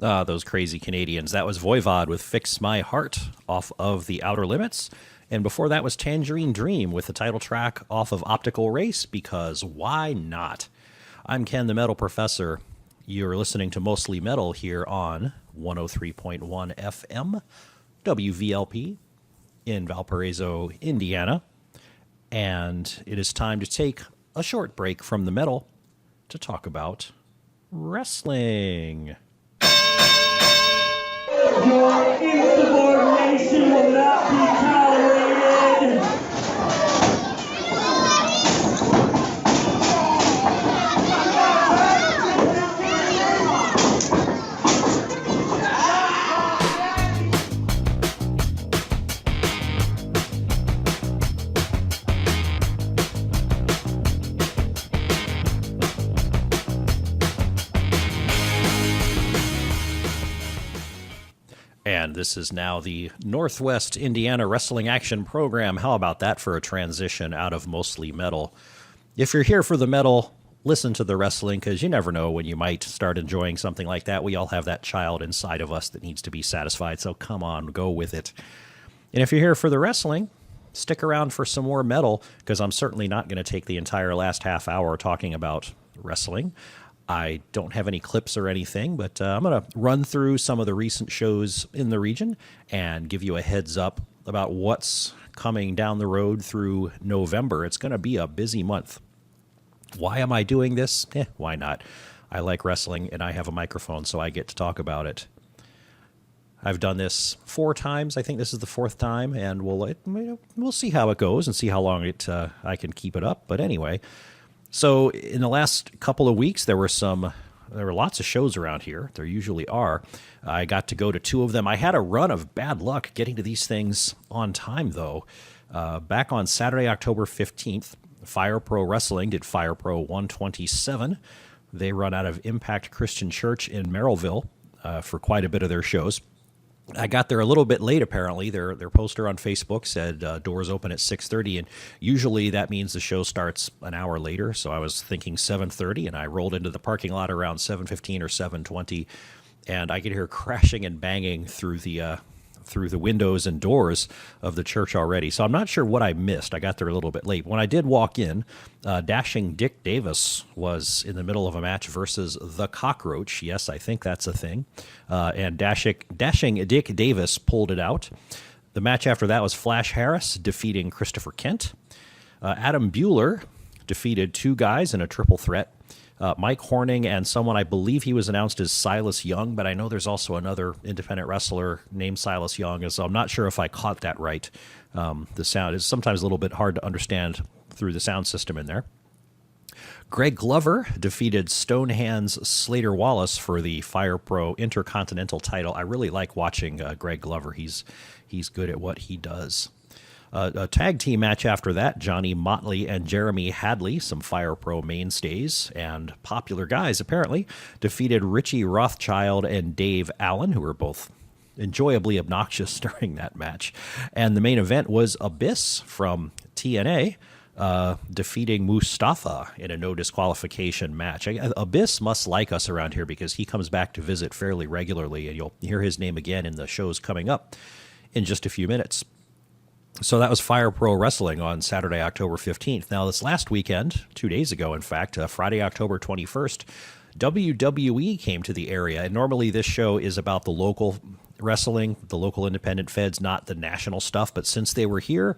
Ah, those crazy Canadians. That was Voivod with Fix My Heart off of The Outer Limits. And before that was Tangerine Dream with the title track off of Optical Race, because why not? I'm Ken, the Metal Professor. You're listening to Mostly Metal here on 103.1 FM, WVLP in Valparaiso, Indiana. And it is time to take a short break from the metal to talk about wrestling. Your insubordination will not be tolerated. And this is now the Northwest Indiana Wrestling Action Program. How about that for a transition out of mostly metal? If you're here for the metal, listen to the wrestling, because you never know when you might start enjoying something like that. We all have that child inside of us that needs to be satisfied, so come on, go with it. And if you're here for the wrestling, stick around for some more metal, because I'm certainly not going to take the entire last half hour talking about wrestling. I don't have any clips or anything, but I'm going to run through some of the recent shows in the region and give you a heads up about what's coming down the road through November. It's going to be a busy month. Why am I doing this? Why not? I like wrestling, and I have a microphone, so I get to talk about it. I've done this 4 times. I think this is the 4th time, and we'll see how it goes and see how long I can keep it up. But anyway, so in the last couple of weeks, there were lots of shows around here. There usually are. I got to go to 2 of them. I had a run of bad luck getting to these things on time, though. Back on Saturday, October 15th, Fire Pro Wrestling did Fire Pro 127. They run out of Impact Christian Church in Merrillville for quite a bit of their shows. I got there a little bit late, apparently. Their poster on Facebook said doors open at 6:30, and usually that means the show starts an hour later, so I was thinking 7:30, and I rolled into the parking lot around 7:15 or 7:20, and I could hear crashing and banging through the windows and doors of the church already. So I'm not sure what I missed. I got there a little bit late. When I did walk in, Dashing Dick Davis was in the middle of a match versus The Cockroach. Yes, I think that's a thing. And Dashing Dick Davis pulled it out. The match after that was Flash Harris defeating Christopher Kent. Adam Bueller defeated 2 guys in a triple threat. Mike Horning and someone, I believe he was announced as Silas Young, but I know there's also another independent wrestler named Silas Young, so I'm not sure if I caught that right. The sound is sometimes a little bit hard to understand through the sound system in there. Greg Glover defeated Stonehands Slater Wallace for the Fire Pro Intercontinental title. I really like watching Greg Glover. He's good at what he does. A tag team match after that, Johnny Motley and Jeremy Hadley, some Fire Pro mainstays and popular guys apparently, defeated Richie Rothschild and Dave Allen, who were both enjoyably obnoxious during that match. And the main event was Abyss from TNA, defeating Mustafa in a no disqualification match. Abyss must like us around here because he comes back to visit fairly regularly, and you'll hear his name again in the shows coming up in just a few minutes. So that was Fire Pro Wrestling on Saturday, October 15th. Now, this last weekend, 2 days ago, in fact, Friday, October 21st, WWE came to the area. And normally this show is about the local wrestling, the local independent feds, not the national stuff. But since they were here,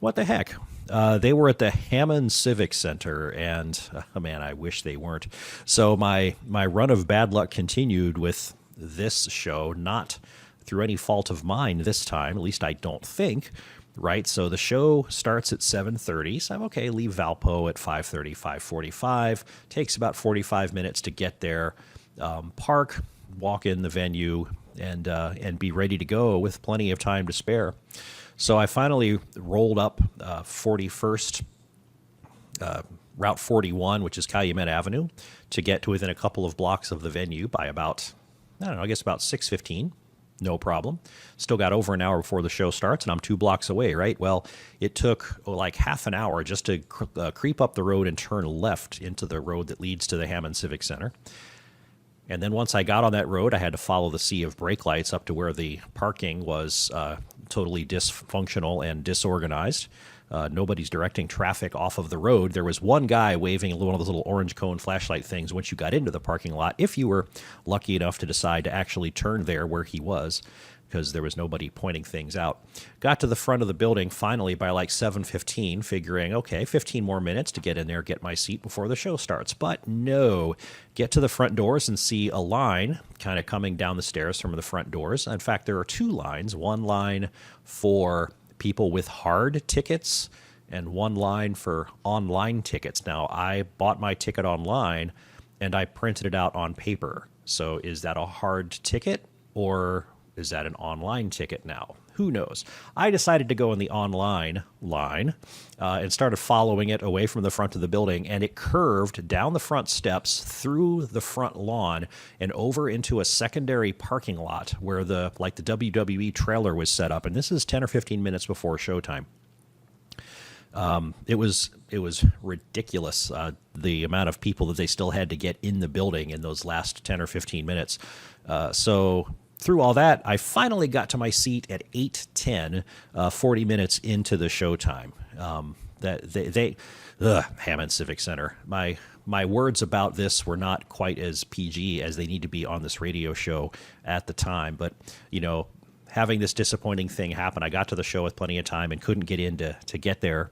what the heck? They were at the Hammond Civic Center, and, man, I wish they weren't. So my run of bad luck continued with this show, not through any fault of mine this time, at least I don't think. Right, so the show starts at 7:30, so I'm okay, leave Valpo at 5:30, 5:45. Takes about 45 minutes to get there, park, walk in the venue, and be ready to go with plenty of time to spare. So I finally rolled up 41st, Route 41, which is Calumet Avenue, to get to within a couple of blocks of the venue by about, I guess about 6:15. No problem. Still got over an hour before the show starts, and I'm 2 blocks away, right? Well, it took like half an hour just to creep up the road and turn left into the road that leads to the Hammond Civic Center. And then once I got on that road, I had to follow the sea of brake lights up to where the parking was totally dysfunctional and disorganized. Nobody's directing traffic off of the road. There was one guy waving one of those little orange cone flashlight things once you got into the parking lot, if you were lucky enough to decide to actually turn there where he was, because there was nobody pointing things out. Got to the front of the building finally by like 7:15, figuring, okay, 15 more minutes to get in there, get my seat before the show starts. But no, get to the front doors and see a line kind of coming down the stairs from the front doors. In fact, there are two lines, one line for people with hard tickets and one line for online tickets. Now, I bought my ticket online and I printed it out on paper. So is that a hard ticket or is that an online ticket now? Who knows? I decided to go in the online line and started following it away from the front of the building, and it curved down the front steps through the front lawn and over into a secondary parking lot where the WWE trailer was set up. And this is 10 or 15 minutes before showtime. It was ridiculous, the amount of people that they still had to get in the building in those last 10 or 15 minutes. So through all that, I finally got to my seat at 8:10, 40 minutes into the showtime. Hammond Civic Center. My words about this were not quite as PG as they need to be on this radio show at the time, but having this disappointing thing happen, I got to the show with plenty of time and couldn't get in to get there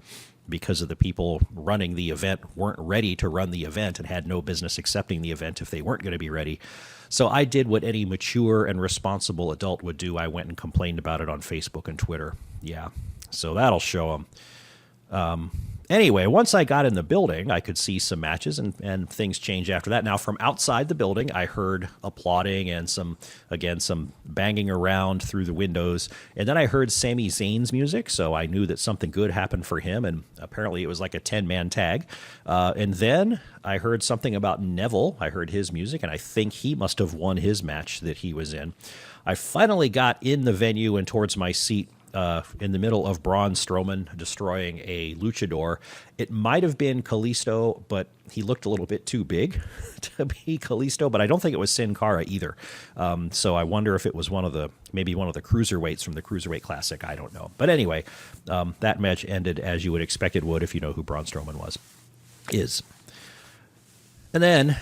because of the people running the event weren't ready to run the event and had no business accepting the event if they weren't going to be ready. So I did what any mature and responsible adult would do. I went and complained about it on Facebook and Twitter. Yeah, so that'll show them. Anyway, once I got in the building, I could see some matches and things change after that. Now, from outside the building, I heard applauding and some banging around through the windows. And then I heard Sami Zayn's music, so I knew that something good happened for him. And apparently it was like a 10-man tag. And then I heard something about Neville. I heard his music, and I think he must have won his match that he was in. I finally got in the venue and towards my seat in the middle of Braun Strowman destroying a luchador. It might have been Kalisto, but he looked a little bit too big to be Kalisto, but I don't think it was Sin Cara either. So I wonder if it was maybe one of the cruiserweights from the Cruiserweight Classic. I don't know. But anyway, that match ended as you would expect it would if you know who Braun Strowman is. And then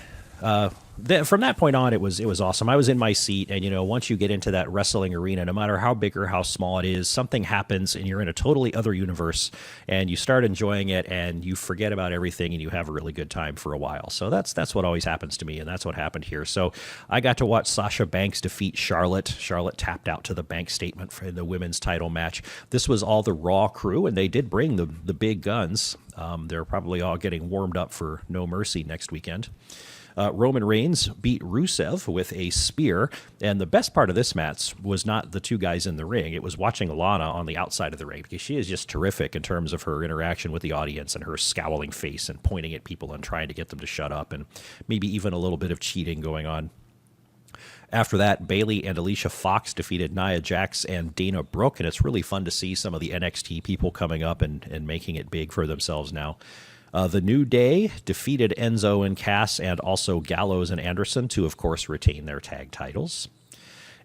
from that point on, it was awesome. I was in my seat, and once you get into that wrestling arena, no matter how big or how small it is, something happens, and you're in a totally other universe, and you start enjoying it, and you forget about everything, and you have a really good time for a while. So that's what always happens to me, and that's what happened here. So I got to watch Sasha Banks defeat Charlotte. Charlotte tapped out to the Banks statement for the women's title match. This was all the Raw crew, and they did bring the big guns. They're probably all getting warmed up for No Mercy next weekend. Roman Reigns beat Rusev with a spear, and the best part of this match was not the two guys in the ring. It was watching Lana on the outside of the ring, because she is just terrific in terms of her interaction with the audience and her scowling face and pointing at people and trying to get them to shut up, and maybe even a little bit of cheating going on. After that, Bayley and Alicia Fox defeated Nia Jax and Dana Brooke, and it's really fun to see some of the NXT people coming up and making it big for themselves now. The New Day defeated Enzo and Cass and also Gallows and Anderson to, of course, retain their tag titles.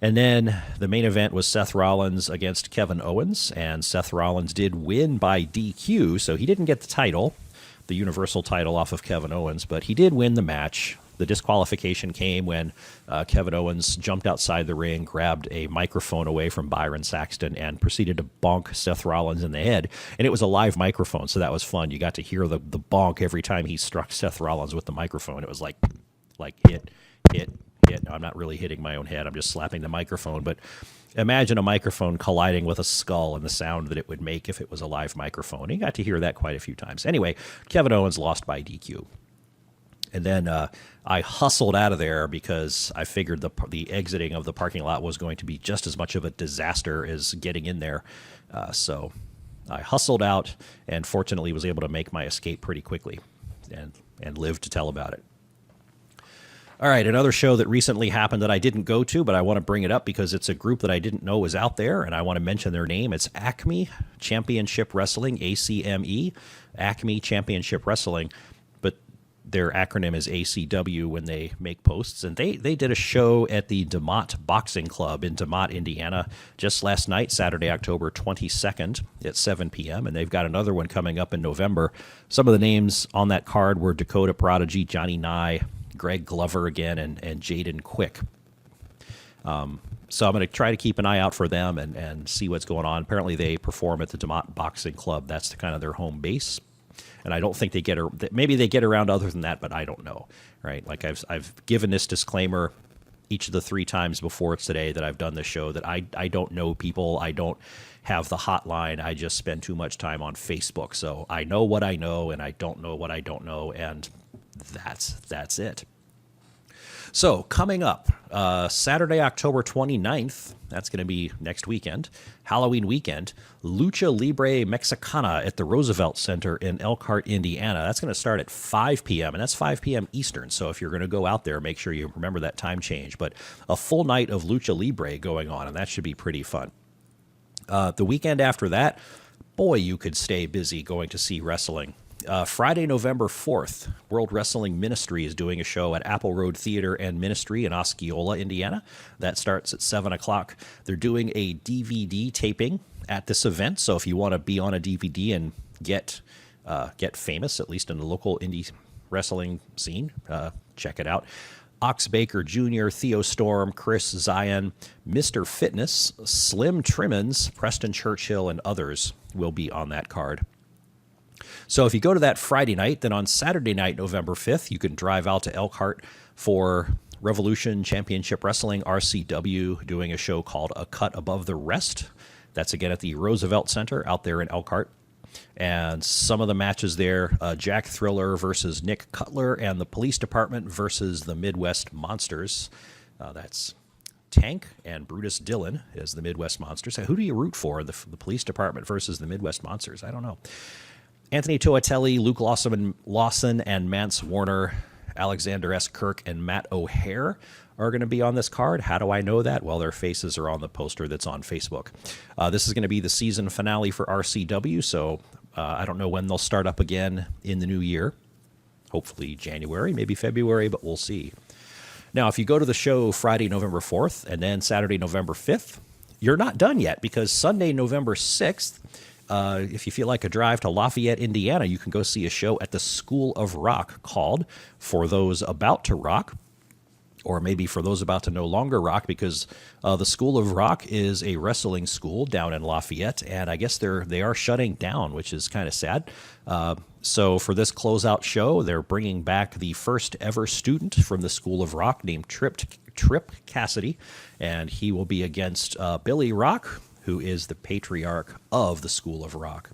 And then the main event was Seth Rollins against Kevin Owens, and Seth Rollins did win by DQ, so he didn't get the title, the Universal title off of Kevin Owens, but he did win the match. The disqualification came when Kevin Owens jumped outside the ring, grabbed a microphone away from Byron Saxton, and proceeded to bonk Seth Rollins in the head. And it was a live microphone, so that was fun. You got to hear the bonk every time he struck Seth Rollins with the microphone. It was like hit. Now, I'm not really hitting my own head. I'm just slapping the microphone. But imagine a microphone colliding with a skull and the sound that it would make if it was a live microphone. You got to hear that quite a few times. Anyway, Kevin Owens lost by DQ. And then I hustled out of there because I figured the exiting of the parking lot was going to be just as much of a disaster as getting in there. So I hustled out and fortunately was able to make my escape pretty quickly and live to tell about it. All right, another show that recently happened that I didn't go to, but I want to bring it up because it's a group that I didn't know was out there, and I want to mention their name. It's Acme Championship Wrestling, ACME, Acme Championship Wrestling. their acronym is ACW when they make posts. And they did a show at the DeMott Boxing Club in DeMott, Indiana, just last night, Saturday, October 22nd at 7 p.m. And they've got another one coming up in November. Some of the names on that card were Dakota Prodigy, Johnny Nye, Greg Glover again, and Jaden Quick. So I'm going to try to keep an eye out for them and see what's going on. Apparently they perform at the DeMott Boxing Club. That's kind of their home base. And I don't think they maybe they get around other than that, but I don't know, right? Like I've given this disclaimer each of the 3 times before today that I've done this show that I don't know people. I don't have the hotline. I just spend too much time on Facebook. So I know what I know and I don't know what I don't know. And that's it. So coming up, Saturday, October 29th, that's going to be next weekend, Halloween weekend, Lucha Libre Mexicana at the Roosevelt Center in Elkhart, Indiana. That's going to start at 5 p.m., and that's 5 p.m. Eastern. So if you're going to go out there, make sure you remember that time change. But a full night of Lucha Libre going on, and that should be pretty fun. The weekend after that, boy, you could stay busy going to see wrestling. Friday, November 4th, World Wrestling Ministry is doing a show at Apple Road Theater and Ministry in Osceola, Indiana. That starts at 7 o'clock. They're doing a DVD taping at this event, so if you want to be on a DVD and get famous, at least in the local indie wrestling scene, check it out. Ox Baker Jr., Theo Storm, Chris Zion, Mr. Fitness, Slim Trimmins, Preston Churchill, and others will be on that card. So if you go to that Friday night, then on Saturday night, November 5th, you can drive out to Elkhart for Revolution Championship Wrestling, RCW, doing a show called A Cut Above the Rest. That's again at the Roosevelt Center out there in Elkhart. And some of the matches there, Jack Thriller versus Nick Cutler, and the Police Department versus the Midwest Monsters. That's Tank and Brutus Dillon as the Midwest Monsters. Who do you root for, the Police Department versus the Midwest Monsters? I don't know. Anthony Toatelli, Luke Lawson, and Mance Warner, Alexander S. Kirk, and Matt O'Hare are going to be on this card. How do I know that? Well, their faces are on the poster that's on Facebook. This is going to be the season finale for RCW, so I don't know when they'll start up again in the new year. Hopefully January, maybe February, but we'll see. Now, if you go to the show Friday, November 4th, and then Saturday, November 5th, you're not done yet, because Sunday, November 6th, if you feel like a drive to Lafayette, Indiana, you can go see a show at the School of Rock called For Those About to Rock, or maybe for those about to no longer rock, because the School of Rock is a wrestling school down in Lafayette, and I guess they are shutting down, which is kind of sad. So for this closeout show, they're bringing back the first ever student from the School of Rock named Trip Cassidy, and he will be against Billy Rock, who is the patriarch of the School of Rock.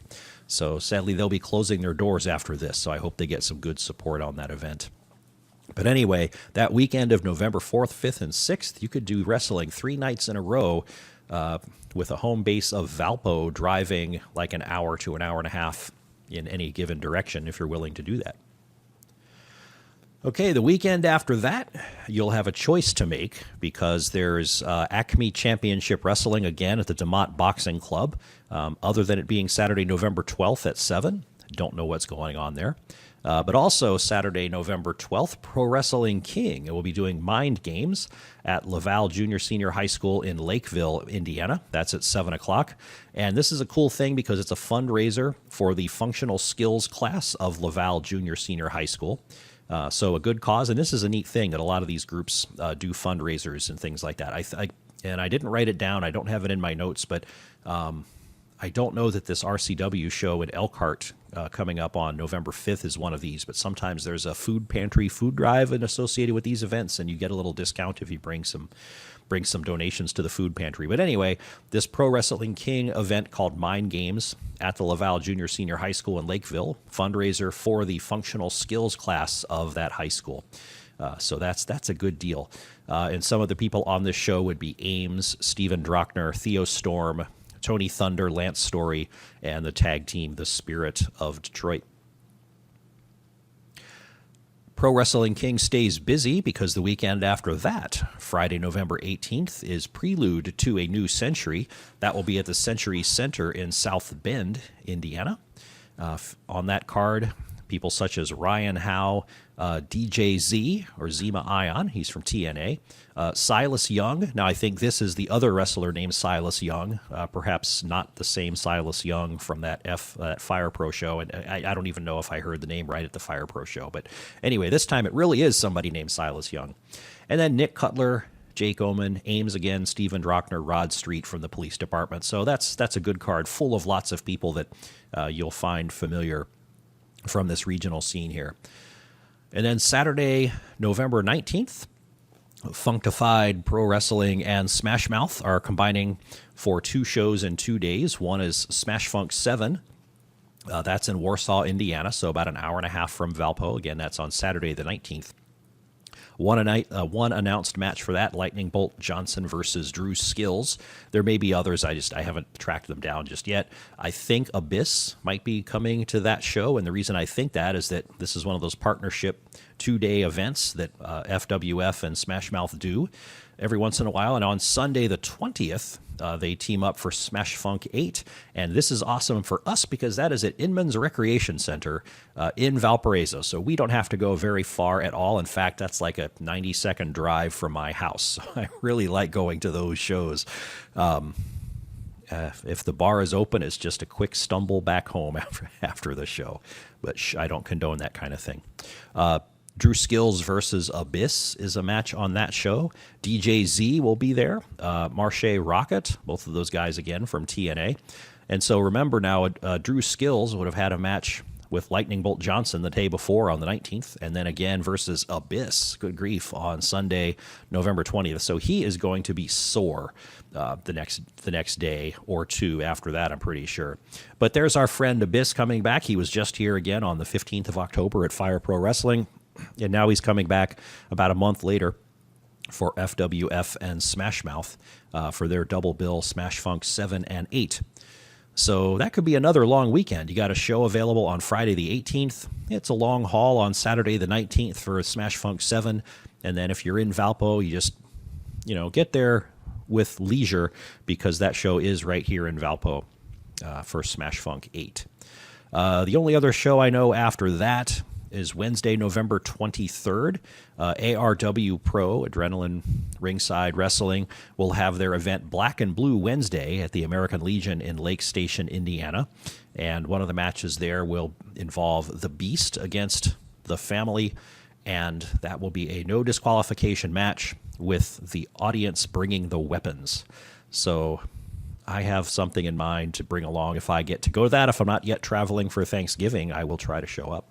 So sadly, they'll be closing their doors after this, so I hope they get some good support on that event. But anyway, that weekend of November 4th, 5th, and 6th, you could do wrestling 3 nights in a row with a home base of Valpo, driving like an hour to an hour and a half in any given direction if you're willing to do that. Okay, the weekend after that, you'll have a choice to make, because there's Acme Championship Wrestling again at the DeMott Boxing Club. Other than it being Saturday, November 12th at 7, don't know what's going on there. But also Saturday, November 12th, Pro Wrestling King. It will be doing Mind Games at Laval Junior Senior High School in Lakeville, Indiana. That's at 7 o'clock. And this is a cool thing because it's a fundraiser for the functional skills class of Laval Junior Senior High School. So a good cause, and this is a neat thing that a lot of these groups do fundraisers and things like that. I didn't write it down. I don't have it in my notes, but I don't know that this RCW show in Elkhart coming up on November 5th is one of these, but sometimes there's a food pantry food drive associated with these events, and you get a little discount if you bring some donations to the food pantry. But anyway, this Pro Wrestling King event called Mind Games at the Laval Junior Senior High School in Lakeville, fundraiser for the functional skills class of that high school. So that's a good deal. And some of the people on this show would be Ames, Steven Drochner, Theo Storm, Tony Thunder, Lance Story, and the tag team, The Spirit of Detroit. Pro Wrestling King stays busy because the weekend after that, Friday, November 18th, is Prelude to a New Century. That will be at the Century Center in South Bend, Indiana. On that card, people such as Ryan Howe, DJZ, or Zima Ion, he's from TNA, Silas Young. Now, I think this is the other wrestler named Silas Young, perhaps not the same Silas Young from that Fire Pro show, and I don't even know if I heard the name right at the Fire Pro show, but anyway, this time it really is somebody named Silas Young. And then Nick Cutler, Jake Oman, Ames again, Steven Drochner, Rod Street from the police department. So that's a good card, full of lots of people that you'll find familiar from this regional scene here. And then Saturday, November 19th, Functified Pro Wrestling and Smash Mouth are combining for 2 shows in 2 days. One is Smash Funk 7. That's in Warsaw, Indiana, so about an hour and a half from Valpo. Again, that's on Saturday the 19th. One announced match for that, Lightning Bolt Johnson versus Drew Skills. There may be others. I haven't tracked them down just yet. I think Abyss might be coming to that show, and the reason I think that is that this is one of those partnership 2-day events that FWF and Smash Mouth do every once in a while. And on Sunday the 20th, they team up for Smash Funk 8. And this is awesome for us because that is at Inman's Recreation Center in Valparaiso. So we don't have to go very far at all. In fact, that's like a 90-second drive from my house. So I really like going to those shows. If the bar is open, it's just a quick stumble back home after the show. But I don't condone that kind of thing. Drew Skills versus Abyss is a match on that show. DJ Z will be there. Marche Rocket, both of those guys again from TNA. And so remember now, Drew Skills would have had a match with Lightning Bolt Johnson the day before on the 19th, and then again versus Abyss, good grief, on Sunday, November 20th. So he is going to be sore the next day or two after that, I'm pretty sure. But there's our friend Abyss coming back. He was just here again on the 15th of October at Fire Pro Wrestling. And now he's coming back about a month later for FWF and Smash Mouth for their double bill Smash Funk 7 and 8. So that could be another long weekend. You got a show available on Friday the 18th. It's a long haul on Saturday the 19th for Smash Funk 7. And then if you're in Valpo, you just, get there with leisure because that show is right here in Valpo for Smash Funk 8. The only other show I know after that is Wednesday, November 23rd. ARW Pro, Adrenaline Ringside Wrestling, will have their event Black and Blue Wednesday at the American Legion in Lake Station, Indiana. And one of the matches there will involve The Beast against The Family, and that will be a no disqualification match with the audience bringing the weapons. So I have something in mind to bring along if I get to go to that. If I'm not yet traveling for Thanksgiving, I will try to show up.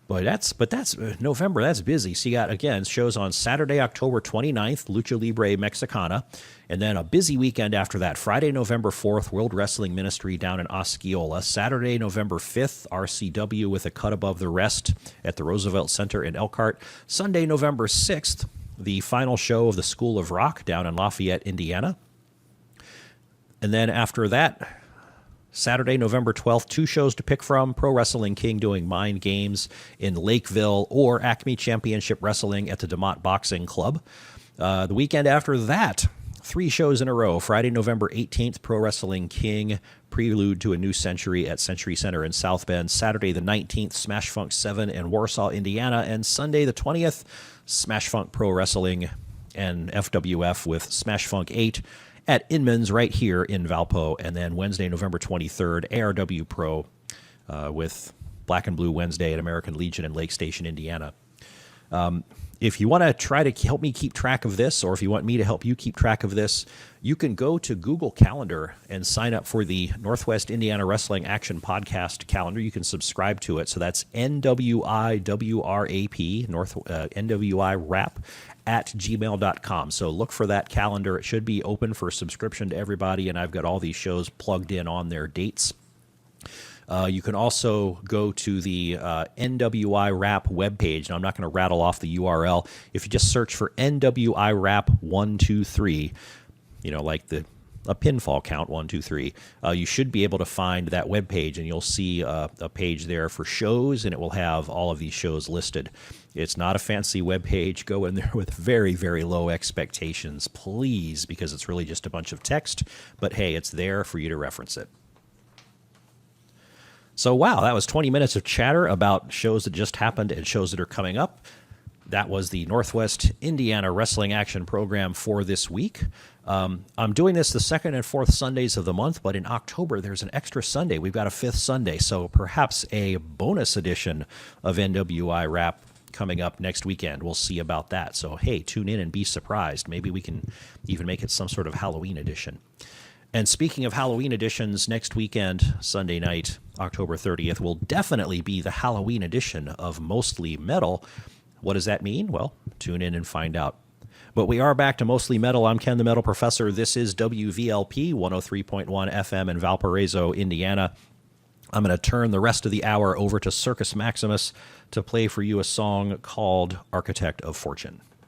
But that's November. That's busy. So you got, again, shows on Saturday, October 29th, Lucha Libre Mexicana. And then a busy weekend after that. Friday, November 4th, World Wrestling Ministry down in Osceola. Saturday, November 5th, RCW with a cut above the rest at the Roosevelt Center in Elkhart. Sunday, November 6th, the final show of the School of Rock down in Lafayette, Indiana. And then after that, Saturday, November 12th, 2 shows to pick from. Pro Wrestling King doing Mind Games in Lakeville or Acme Championship Wrestling at the DeMott Boxing Club. The weekend after that, 3 shows in a row. Friday, November 18th, Pro Wrestling King, Prelude to a New Century at Century Center in South Bend. Saturday, the 19th, Smash Funk 7 in Warsaw, Indiana. And Sunday, the 20th, Smash Funk Pro Wrestling and FWF with Smash Funk 8 at Inman's right here in Valpo. And then Wednesday, November 23rd, ARW Pro with Black and Blue Wednesday at American Legion in Lake Station, Indiana. If you want to try to help me keep track of this, or if you want me to help you keep track of this, you can go to Google Calendar and sign up for the Northwest Indiana Wrestling Action Podcast calendar. You can subscribe to it. So that's NWIWrap, NWIWrap at gmail.com. So look for that calendar. It should be open for subscription to everybody, and I've got all these shows plugged in on their dates. You can also go to the NWIWrap webpage. Now, I'm not going to rattle off the URL. If you just search for NWIWrap 123, like a pinfall count, 1, 2, 3, you should be able to find that webpage, and you'll see a page there for shows, and it will have all of these shows listed. It's not a fancy webpage. Go in there with very, very low expectations, please, because it's really just a bunch of text. But hey, it's there for you to reference it. So, wow, that was 20 minutes of chatter about shows that just happened and shows that are coming up. That was the Northwest Indiana Wrestling Action Program for this week. I'm doing this the second and fourth Sundays of the month, but in October there's an extra Sunday. We've got a fifth Sunday, so perhaps a bonus edition of NWIWrap coming up next weekend. We'll see about that. So, hey, tune in and be surprised. Maybe we can even make it some sort of Halloween edition. And speaking of Halloween editions, next weekend, Sunday night, October 30th, will definitely be the Halloween edition of Mostly Metal. What does that mean? Well, tune in and find out. But we are back to Mostly Metal. I'm Ken the Metal Professor. This is WVLP 103.1 FM in Valparaiso, Indiana. I'm going to turn the rest of the hour over to Circus Maximus to play for you a song called Architect of Fortune.